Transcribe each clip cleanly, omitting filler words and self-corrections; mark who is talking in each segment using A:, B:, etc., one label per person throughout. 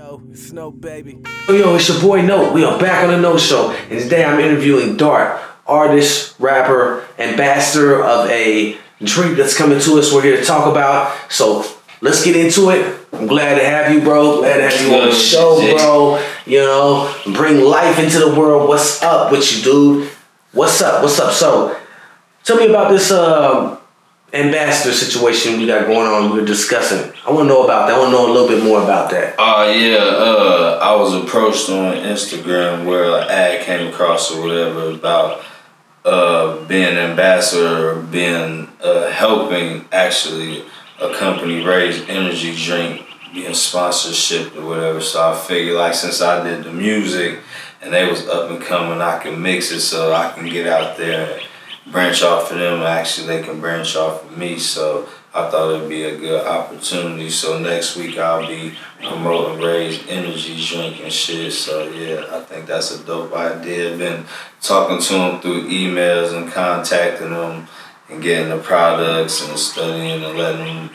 A: Snow baby.
B: Yo, it's your boy No. We are back on the No Show, and today I'm interviewing Dart, artist, rapper, ambassador of a drink that's coming to us. We're here to talk about. So let's get into it. I'm glad to have you, bro. Glad to have you on the show, bro. You know, bring life into the world. What's up with you, dude? What's up? What's up? So, tell me about this ambassador situation we got going on. We were discussing. I want to know about that. I want to know a little bit more about that.
C: I was approached on Instagram where an ad came across or whatever about being an ambassador, or being helping actually a company raise energy drink, being sponsorship or whatever. So I figured, like, since I did the music and they was up and coming, I can mix it so I can get out there and branch off of them. Actually, they can branch off of me. So I thought it'd be a good opportunity. So next week I'll be promoting Ray's energy drink and shit. So yeah, I think that's a dope idea. Been talking to them through emails and contacting them and getting the products and studying and letting them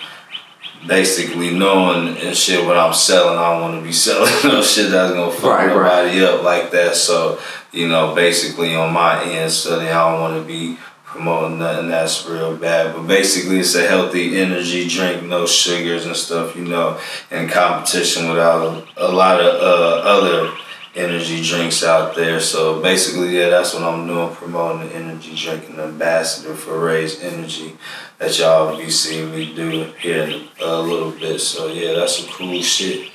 C: basically knowing and shit what I'm selling. I don't want to be selling no shit that's gonna fuck nobody up like that. So, you know, basically on my end study, I don't want to be promoting nothing that's real bad. But basically it's a healthy energy drink, no sugars and stuff, you know, in competition without a lot of other energy drinks out there. So basically, yeah, that's what I'm doing, promoting the energy drink and ambassador for Ray's Energy that y'all be seeing me do here in a little bit. So yeah, that's some cool shit.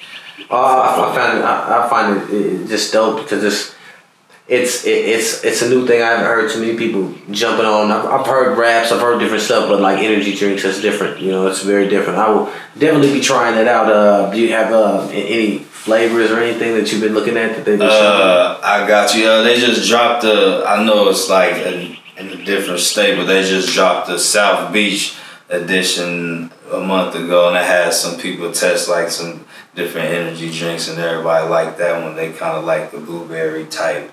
B: I find it just dope because it's a new thing. I haven't heard too many people jumping on. I've heard raps, I've heard different stuff, but like energy drinks, it's different. You know, it's very different. I will definitely be trying that out. Do you have any flavors or anything that you've been looking at that they've been showing?
C: I got you. They just dropped I know it's like in a different state, but they just dropped the South Beach edition a month ago, and it had some people test like some different energy drinks, and everybody liked that one. They kind of like the blueberry type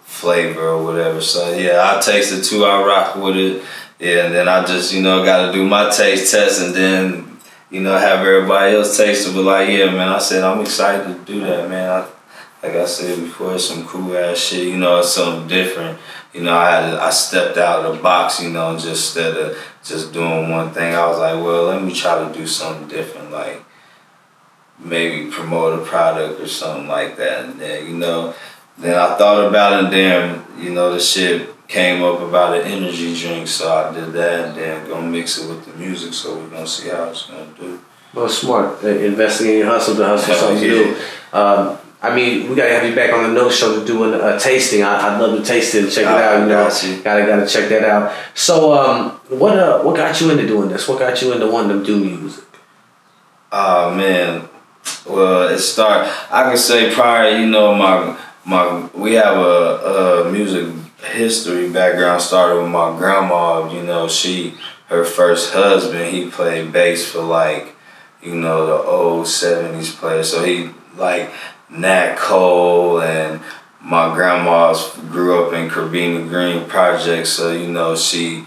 C: flavor or whatever. So yeah, I tasted too. I rock with it. Yeah, and then I just, you know, got to do my taste test and then, you know, have everybody else taste it. But like, yeah, man, I said I'm excited to do that, man. Like I said before, it's some cool ass shit. You know, it's something different. You know, I stepped out of the box, you know, just instead of just doing one thing. I was like, well, let me try to do something different, like maybe promote a product or something like that. And then, you know, then I thought about it, and then, you know, the shit came up about an energy drink, so I did that, and then gonna mix it with the music, so we're gonna see how it's gonna do.
B: Well, smart. Investing in your hustle to hustle something new. I mean, we gotta have you back on the No Show to do a tasting. I'd love to taste it and check it out. You know, gotta check that out. So, what got you into doing this? What got you into wanting to do music?
C: Oh man, well I can say prior, you know, we have a music history background. Started with my grandma. You know, her first husband, he played bass for like, you know, the old 70s players. So he like Nat Cole, and my grandma grew up in Cabrini Green Project. So, you know, she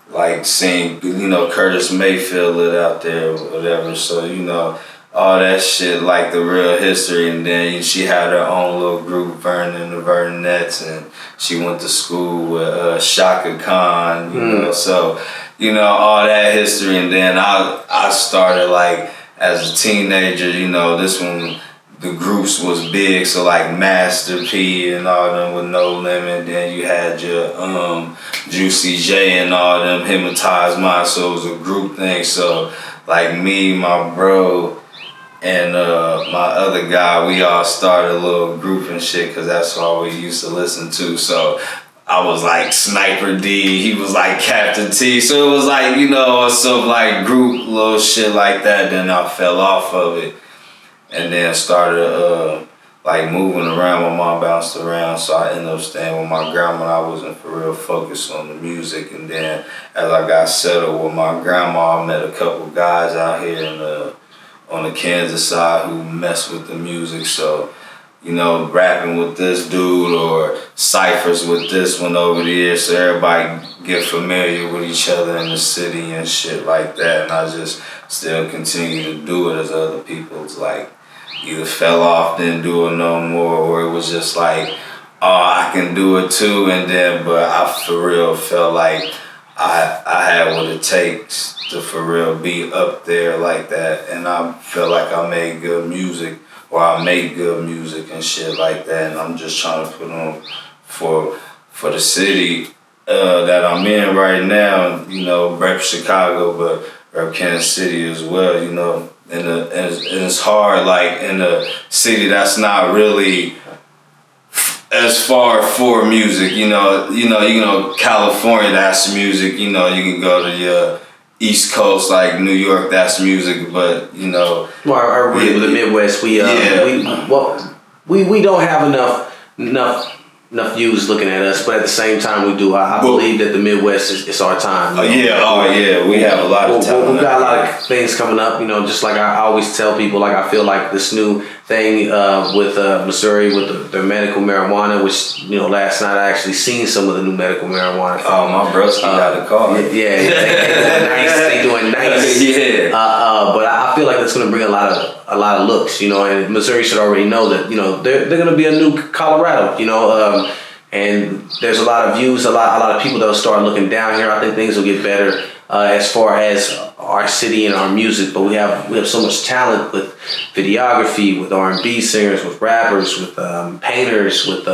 C: like seen, you know, Curtis Mayfield lit out there or whatever. So, you know, all that shit, like the real history. And then she had her own little group, Vernon and the Vernonettes, and she went to school with Shaka Khan, you know. So, you know, all that history. And then I started like as a teenager, you know, this one, the groups was big, so like Master P and all them with No Limit. Then you had your Juicy J and all them, Hypnotize Mind. So it was a group thing. So like me, my bro, and my other guy, we all started a little group and shit, because that's all we used to listen to. So I was like Sniper D, he was like Captain T. So it was like, you know, some like group little shit like that. Then I fell off of it and then started like moving around. My mom bounced around, so I ended up staying with my grandma. I wasn't for real focused on the music. And then as I got settled with my grandma, I met a couple guys out here on the Kansas side who mess with the music. So, you know, rapping with this dude or ciphers with this one over the years, so everybody get familiar with each other in the city and shit like that. And I just still continue to do it as other people's like either fell off, didn't do it no more, or it was just like, oh, I can do it too. And then, but I for real felt like I had what it takes to for real be up there like that. And I felt like I made good music, or I make good music and shit like that. And I'm just trying to put on for the city that I'm in right now, you know, rep Chicago, but rep Kansas City as well, you know. And it's hard, like, in a city that's not really as far for music, you know, California, that's music, you know, you can go to your East Coast, like New York, that's music, but, you know.
B: Well, I agree with the Midwest. We don't have enough views looking at us, but at the same time we do. I believe that the Midwest is our time.
C: We have a lot of talent.
B: We've got a lot of things coming up, you know, just like I always tell people, like I feel like this new thing with Missouri with the medical marijuana, which, you know, last night I actually seen some of the new medical marijuana.
C: Oh, my broski got a call.
B: Yeah, they doing nice.
C: Yeah.
B: But I feel like that's going to bring a lot of looks, you know, and Missouri should already know that, you know, they're going to be a new Colorado, you know, and there's a lot of views, a lot of people that will start looking down here. I think things will get better as far as our city and our music, but we have so much talent with videography, with R&B singers, with rappers, with painters, with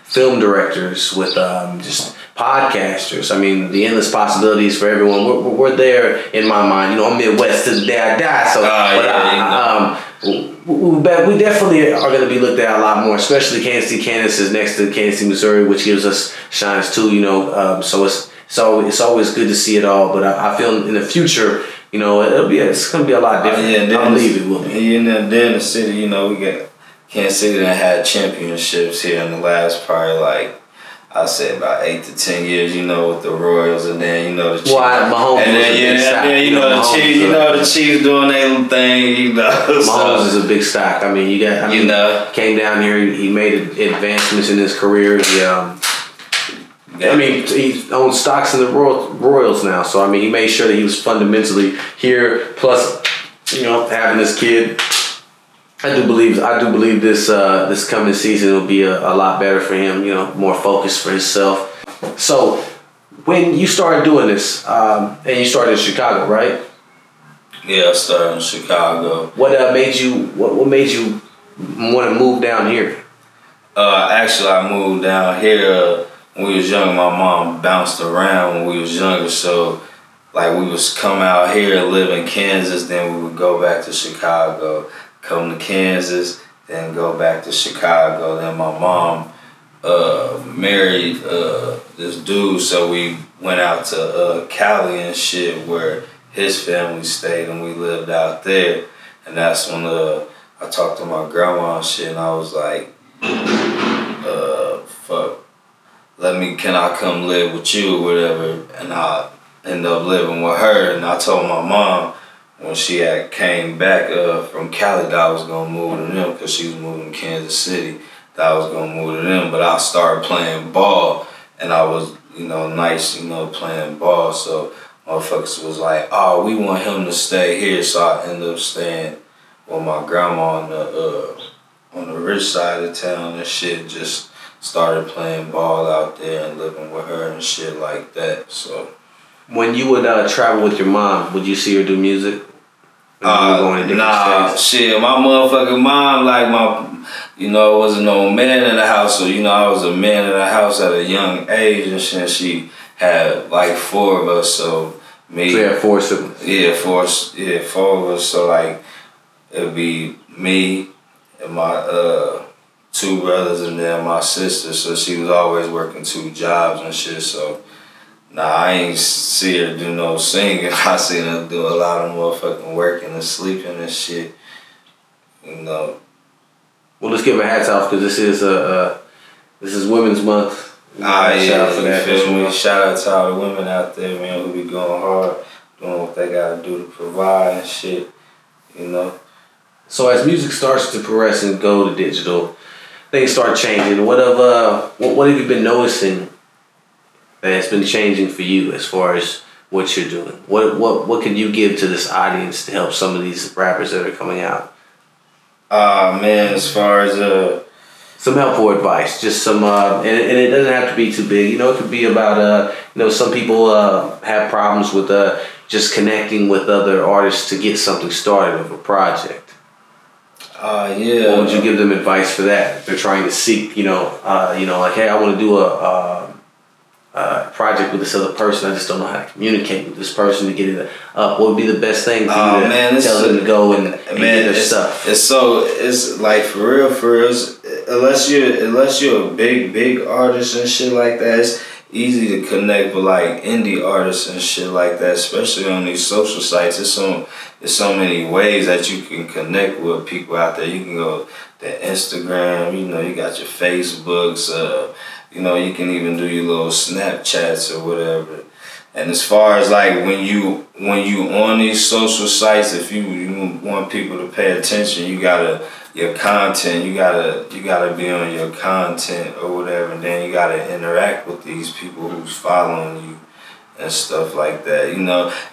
B: film directors, with just podcasters. I mean, the endless possibilities for everyone. We're there in my mind. You know, I'm Midwest to the day I die. So, we definitely are going to be looked at a lot more, especially Kansas City. Kansas is next to Kansas City, Missouri, which gives us shines too. You know, so it's always good to see it all. But I feel in the future, you know, it's going to be a lot different. I believe it will be.
C: And then the city, you know, we got Kansas City that had championships here in the last probably like, I'd say about 8 to 10 years, you know, with the Royals, and then, you know, the Chiefs.
B: Mahomes
C: and then you know, the Chiefs, you know, the Chiefs doing their thing, you know.
B: Mahomes is a big stock. I mean, came down here, he made advancements in his career. He owns stocks in the Royals now, so I mean, he made sure that he was fundamentally here. Plus, you know, having this kid, I do believe this coming season will be a lot better for him. You know, more focused for himself. So, when you started doing this, and you started in Chicago, right?
C: Yeah, I started in Chicago.
B: What made you want to move down here?
C: Actually, I moved down here when we was young. My mom bounced around when we was younger, so like we was come out here, live in Kansas, then we would go back to Chicago. Come to Kansas, then go back to Chicago. Then my mom married this dude, so we went out to Cali and shit, where his family stayed, and we lived out there. And that's when I talked to my grandma and shit, and I was like, fuck, can I come live with you or whatever? And I ended up living with her, and I told my mom, when she had came back from Cali, that I was gonna move to them, because she was moving to Kansas City, that I was gonna move to them. But I started playing ball, and I was, you know, nice, you know, playing ball. So motherfuckers was like, oh, we want him to stay here. So I ended up staying with my grandma on the rich side of town and shit. Just started playing ball out there and living with her and shit like that. So.
B: When you would travel with your mom, would you see her do music?
C: Shit, my motherfucking mom, like you know, wasn't no man in the house, so, you know, I was a man in the house at a young age and shit. She had like 4 of us, so me.
B: So you had 4 siblings?
C: Yeah, 4 of us, so like, it'd be me and my 2 brothers and then my sister, so she was always working 2 jobs and shit, so. Nah, I ain't see her do no singing. I seen her do a lot of motherfucking working and sleeping and shit. You know.
B: Well, let's give her hats off, because this is Women's Month.
C: Shout out for that. Shout out to all the women out there, man, who be going hard, doing what they gotta do to provide and shit. You know.
B: So as music starts to progress and go to digital, things start changing. What have you been noticing that's been changing for you as far as what you're doing? What can you give to this audience to help some of these rappers that are coming out?
C: Man, as far as
B: some helpful advice, just some, and it doesn't have to be too big. You know, it could be about, some people have problems with just connecting with other artists to get something started of a project.
C: Yeah.
B: What would you give them advice for that? If they're trying to seek, like, hey, I want to do a project with this other person. I just don't know how to communicate with this person to get it up. What would be the best thing for you to tell them to go and get their stuff?
C: It's like for real. Unless you're a big artist and shit like that, it's easy to connect with like indie artists and shit like that, especially on these social sites. There's so many ways that you can connect with people out there. You can go to Instagram, you got your Facebooks, you can even do your little Snapchats or whatever. And as far as like when you on these social sites, if you want people to pay attention, your content, you gotta be on your content or whatever, and then you gotta interact with these people who's following you and stuff like that,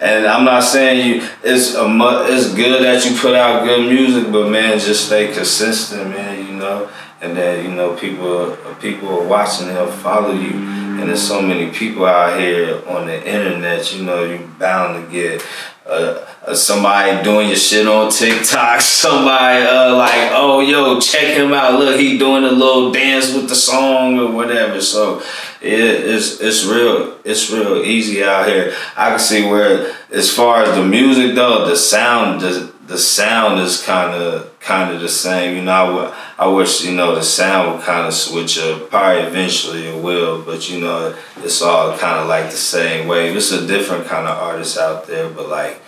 C: And I'm not saying it's good that you put out good music, but man, just stay consistent, man, and then people are watching, they'll follow you, and there's so many people out here on the internet, you're bound to get somebody doing your shit on TikTok, somebody like, oh yo, check him out, look, he doing a little dance with the song or whatever. So it's real easy out here. I can see where, as far as the music though, the sound is kind of the same. I wish the sound would kind of switch up. Probably eventually it will, but it's all kind of like the same wave. It's a different kind of artist out there, but like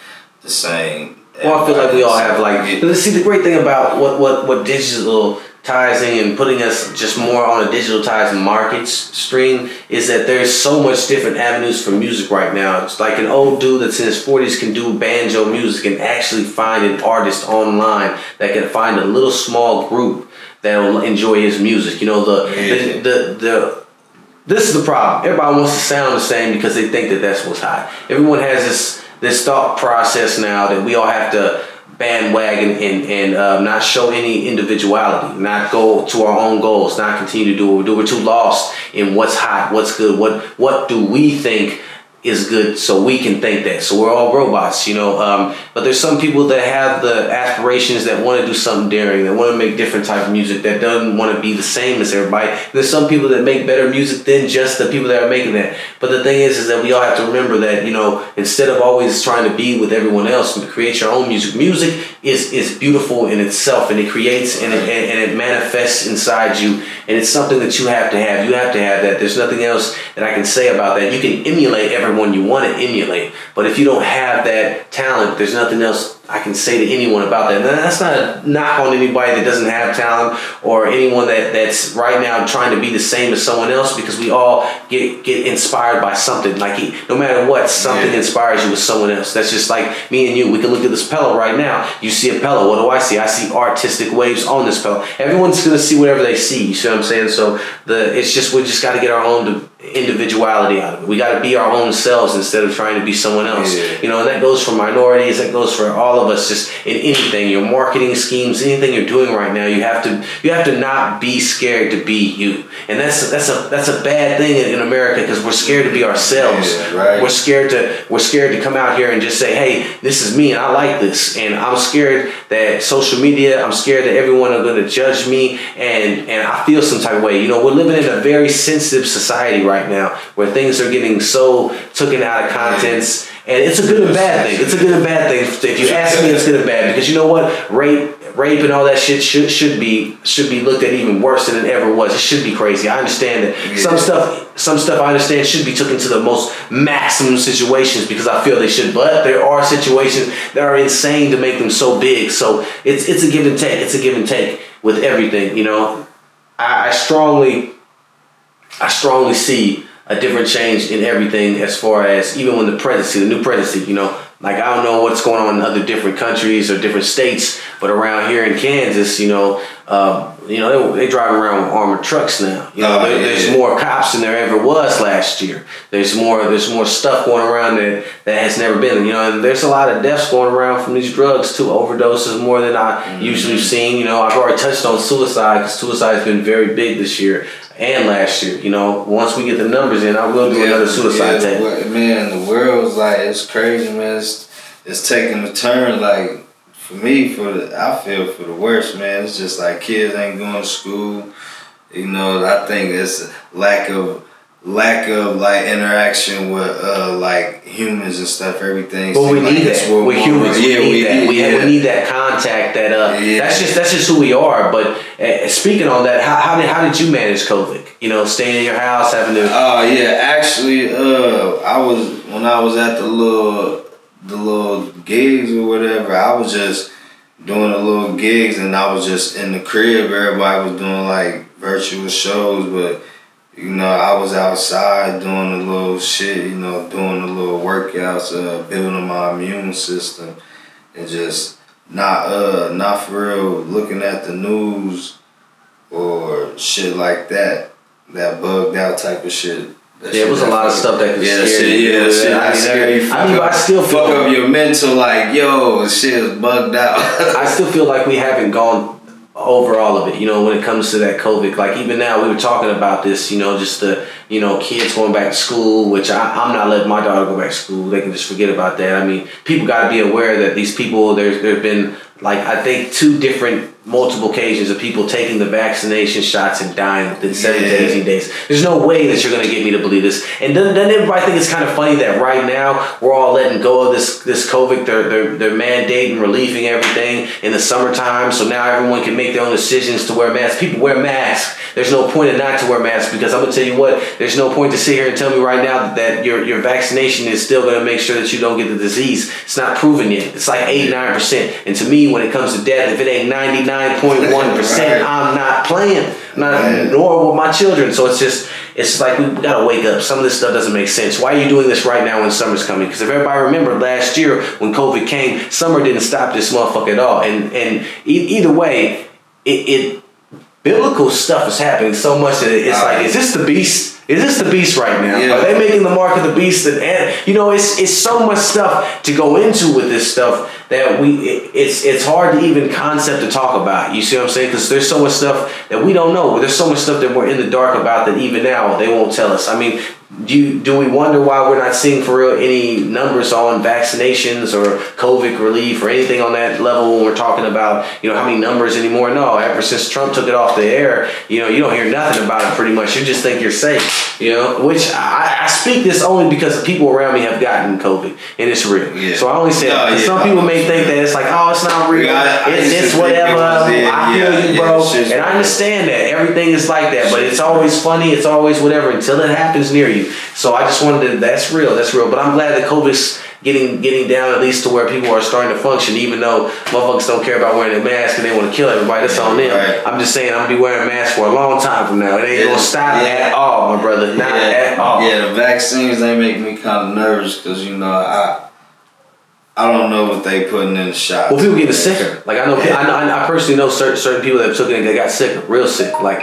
C: the same.
B: Well, I feel like we all have see, the great thing about what digital ties in and putting us just more on a digitalized market stream is that there's so much different avenues for music right now. It's like an old dude that's in his 40s can do banjo music and actually find an artist online that can find a little small group that will enjoy his music. This is the problem. Everybody wants to sound the same because they think that that's what's hot. Everyone has this thought process now that we all have to bandwagon and not show any individuality, not go to our own goals, not continue to do what we do. We're too lost in what's hot, what's good, what do we think is good, so we can think that. So we're all robots, but there's some people that have the aspirations that want to do something daring, that want to make different type of music, that doesn't want to be the same as everybody. There's some people that make better music than just the people that are making that. But the thing is that we all have to remember that, instead of always trying to be with everyone else and to create your own music is beautiful in itself, and it creates and it manifests inside you, and it's something that you have to have. You have to have that. There's nothing else that I can say about that. You can emulate everyone you want to emulate, but if you don't have that talent, there's nothing else I can say to anyone about that. And that's not a knock on anybody that doesn't have talent or anyone that's right now trying to be the same as someone else, because we all get inspired by something. Like no matter what, something inspires you with someone else. That's just like me and you. We can look at this pillow right now. You see a pillow. What do I see? I see artistic waves on this pillow. Everyone's gonna see whatever they see. You see what I'm saying? So we just got to get our own individuality out of it. We got to be our own selves instead of trying to be someone else. And that goes for minorities. That goes for all of us. Just in anything, your marketing schemes, anything you're doing right now, you have to not be scared to be you. And that's a bad thing in America, because we're scared to be ourselves.
C: Right.
B: We're scared to come out here and just say, hey, this is me and I like this. And I'm scared that social media, I'm scared that everyone are going to judge me, and I feel some type of way. We're living in a very sensitive society right now, where things are getting so taken out of contents, and it's a good and bad thing. It's a good and bad thing. If you ask me, it's good and bad, because you know what, rape and all that shit should be looked at even worse than it ever was. It should be crazy. I understand that some stuff I understand should be taken to the most maximum situations, because I feel they should. But there are situations that are insane to make them so big. So it's a give and take. It's a give and take with everything. I strongly see a different change in everything, as far as even when the new presidency, like I don't know what's going on in other different countries or different states, but around here in Kansas, They drive around with armored trucks now. There's more cops than there ever was last year. There's more stuff going around that has never been. And there's a lot of deaths going around from these drugs too. Overdoses more than I usually seen. I've already touched on suicide because suicide's been very big this year and last year. Once we get the numbers in, I will do another suicide test.
C: Man, the world's like, it's crazy, man. It's taking a turn, like. For me, I feel for the worst, man. It's just like kids ain't going to school. I think it's lack of like interaction with like humans and stuff. Everything.
B: But we need that. We're humans. We need that. We need that contact. That's just who we are. But speaking on that, how did you manage COVID? Staying in your house, having to.
C: Actually, when I was at the little gigs or whatever, I was just doing the little gigs and I was just in the crib. Everybody was doing like virtual shows, but I was outside doing the little shit, doing the little workouts, building my immune system, and just not for real looking at the news or shit like that bugged out type of shit.
B: It was a lot of stuff that could scare you.
C: I still fuck up your mental, like, yo, shit is bugged out.
B: I still feel like we haven't gone over all of it, when it comes to that COVID. Like, even now, we were talking about this, just the, kids going back to school, which I'm not letting my daughter go back to school. They can just forget about that. I mean, people got to be aware that these people, there's been, like, I think 2 different multiple occasions of people taking the vaccination shots and dying within 7 to 18 days. There's no way that you're going to get me to believe this. And doesn't everybody think it's kind of funny that right now we're all letting go of this COVID? They're mandating, relieving everything in the summertime, so now everyone can make their own decisions to wear masks. People wear masks. There's no point in not to wear masks, because I'm going to tell you what, there's no point to sit here and tell me right now that your vaccination is still going to make sure that you don't get the disease. It's not proven yet. It's like 89%. And to me, when it comes to death, if it ain't 99.1%, right, I'm not playing. Nor with my children. So it's like we gotta wake up. Some of this stuff doesn't make sense. Why are you doing this right now when summer's coming? Because if everybody remembered last year when COVID came, summer didn't stop this motherfucker at all. And either way, it biblical stuff is happening so much that it's like, is this the beast? Is this the beast right now? Yeah. Are they making the mark of the beast? And it's so much stuff to go into with this stuff that it's hard to even concept to talk about. You see what I'm saying? Because there's so much stuff that we don't know. There's so much stuff that we're in the dark about that even now they won't tell us. I mean, do we wonder why we're not seeing for real any numbers on vaccinations or COVID relief or anything on that level when we're talking about how many numbers anymore? No, ever since Trump took it off the air, you don't hear nothing about it pretty much. You just think you're safe, which I speak this only because the people around me have gotten COVID and it's real. Yeah. So I only say that. Some people may think that it's like, oh, it's not real. It's whatever. I feel you, bro. And I understand that everything is like that, but it's always funny. It's always whatever until it happens near you. So I just wanted to, that's real. But I'm glad that COVID's getting down at least to where people are starting to function, even though motherfuckers don't care about wearing a mask and they want to kill everybody. That's on them. Right. I'm just saying I'm going to be wearing a mask for a long time from now. It ain't going to stop at all, my brother. Not at all.
C: Yeah, the vaccines, they make me kind of nervous because, I don't know what they putting in the shots.
B: Well, people getting sicker. Like I personally know certain people that took it and they got sick, real sick. Like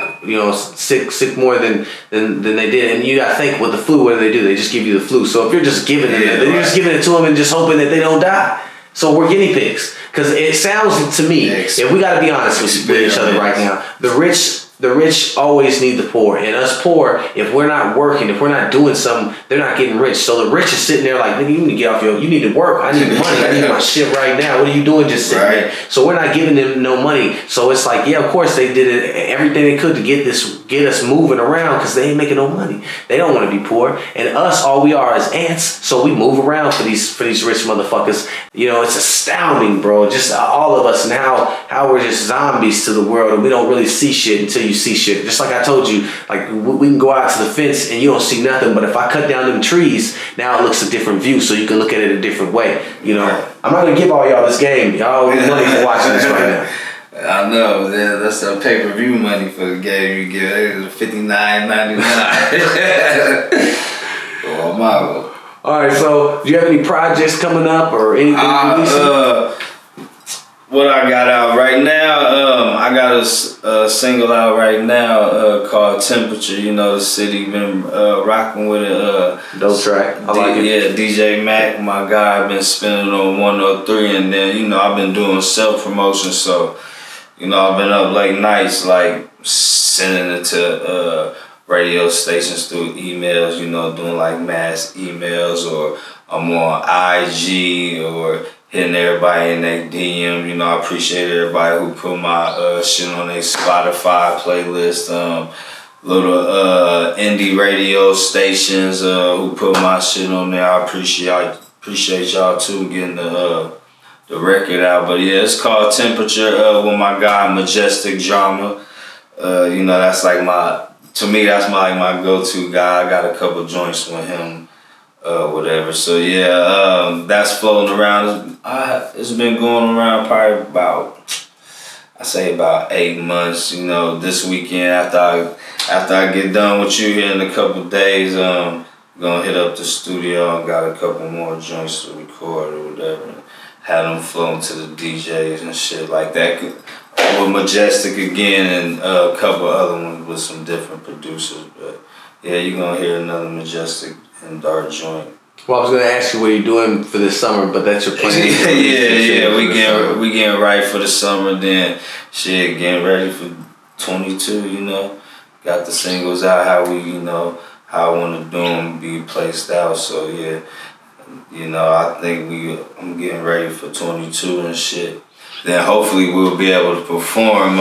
B: sick more than they did. And you got to think with the flu, what do? They just give you the flu. So if you're just giving it, you're just giving it to them and just hoping that they don't die. So we're guinea pigs. Because it sounds to me, if we got to be honest with each other right now, the rich always need the poor. And us poor, if we're not working, if we're not doing something, they're not getting rich. So the rich is sitting there like, nigga, you need to get off you need to work. I need money. I need my shit right now. What are you doing just sitting there? So we're not giving them no money. So it's like, yeah, of course they did everything they could to get us moving around because they ain't making no money. They don't want to be poor. And us, all we are is ants. So we move around for these rich motherfuckers. It's astounding, bro. Just all of us and how we're just zombies to the world and we don't really see shit until you see shit. Just like I told you, like we can go out to the fence and you don't see nothing, but if I cut down them trees, now it looks a different view, so you can look at it a different way. I'm not gonna give all y'all this game. Y'all owe me money for watching this right now.
C: I know, that's the pay-per-view money for the game you get. It's $59.99. Oh my.
B: All right, so do you have any projects coming up or anything?
C: What I got out right now, I got a single out right now called Temperature. You know, the city been rocking with it.
B: Dope track. I like it.
C: Yeah, DJ Mac, my guy, been spinning on 103, and then, you know, I've been doing self-promotion, so, you know, I've been up late nights, like, sending it to radio stations through emails, you know, doing, like, mass emails, or I'm on IG, or hitting everybody in their DM. You know, I appreciate everybody who put my shit on their Spotify playlist. Little indie radio stations who put my shit on there. I appreciate y'all too getting the record out. But yeah, it's called Temperature with my guy Majestic Drama. You know, that's like that's my go-to guy. I got a couple joints with him. Whatever. So yeah, that's floating around. It's been going around probably about 8 months. You know, this weekend after I get done with you here in a couple days, gonna hit up the studio. I got a couple more joints to record or whatever. Have them flown to the DJs and shit like that. With Majestic again and a couple other ones with some different producers. But yeah, you're gonna hear another Majestic and Dart joint.
B: Well, I was gonna ask you what you're doing for this summer, but that's your plan.
C: yeah. We getting right for the summer. Then shit, getting ready for 22. You know, got the singles out. How I want to do them, be placed out. So yeah, you know, I think I'm getting ready for 22 and shit. Then hopefully we'll be able to perform.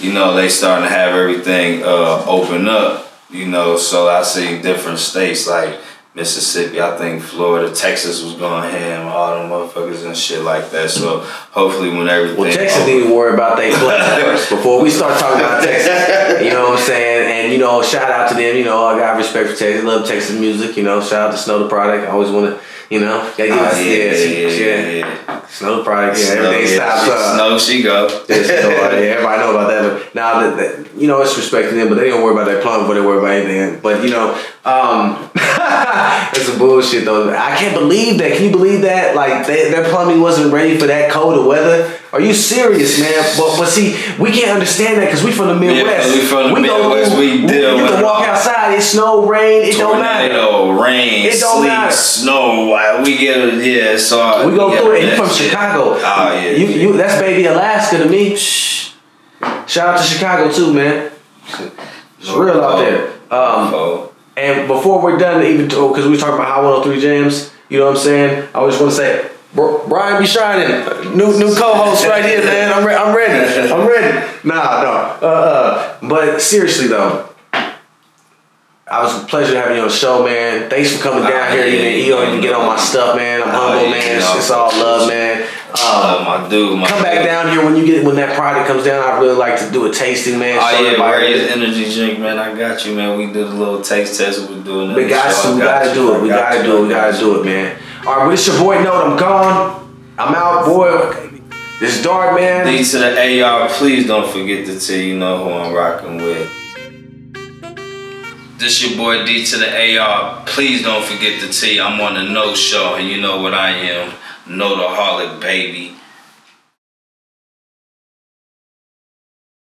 C: You know, they starting to have everything open up. You know, so I see different states like Mississippi, I think Florida, Texas was going ham, all them motherfuckers and shit like that. So hopefully when everything...
B: Well, Texas need to worry about their club first before we start talking about Texas. You know what I'm saying? And, you know, shout out to them. You know, I got respect for Texas. Love Texas music. You know, shout out to Snow the Product. I always want to, you know. Yeah. Snow the Product. Yeah, everything stops up.
C: Snow, she go.
B: Everybody know about that. But now, that you know, it's respecting them, but they don't worry about their plumbing before they worry about anything. But, you know, that's some bullshit though. I can't believe that. Can you believe that? Like their plumbing wasn't ready for that cold of weather. Are you serious, man? But see, we can't understand that because we from the Midwest.
C: Yeah, we from the Midwest. We deal with.
B: You can walk outside. It snow, rain. It don't matter.
C: Rain,
B: it don't
C: sleet,
B: matter.
C: Snow. We get it. Yeah, it's all.
B: We go through it. You from Chicago?
C: Oh yeah.
B: You that's baby Alaska to me. Shout out to Chicago too, man. It's real out there. And before we're done, even because we were talking about Hot 103 Jams, you know what I'm saying? I just want to say, Brian be shining. New co-host right here, man. I'm ready. No. But seriously though, I was a pleasure having you on the show, man. Thanks for coming down here. Even get on my stuff, man. I'm humble, man. It's all love, man.
C: My dude.
B: Come back down here when that product comes down. I'd really like to do a tasting, man.
C: Oh yeah, Maria's energy drink, man. I got you, man. We did a little taste test. We're doing that.
B: We gotta do it. We gotta do it, man. All right, well, it's your boy Note. I'm gone. I'm out, boy. This is Dart, man.
C: D to the AR. Please don't forget to tell you know who I'm rocking with. This your boy D to the AR. Please don't forget to tell you I'm on the No Show, and you know what I am. Notaholic, baby.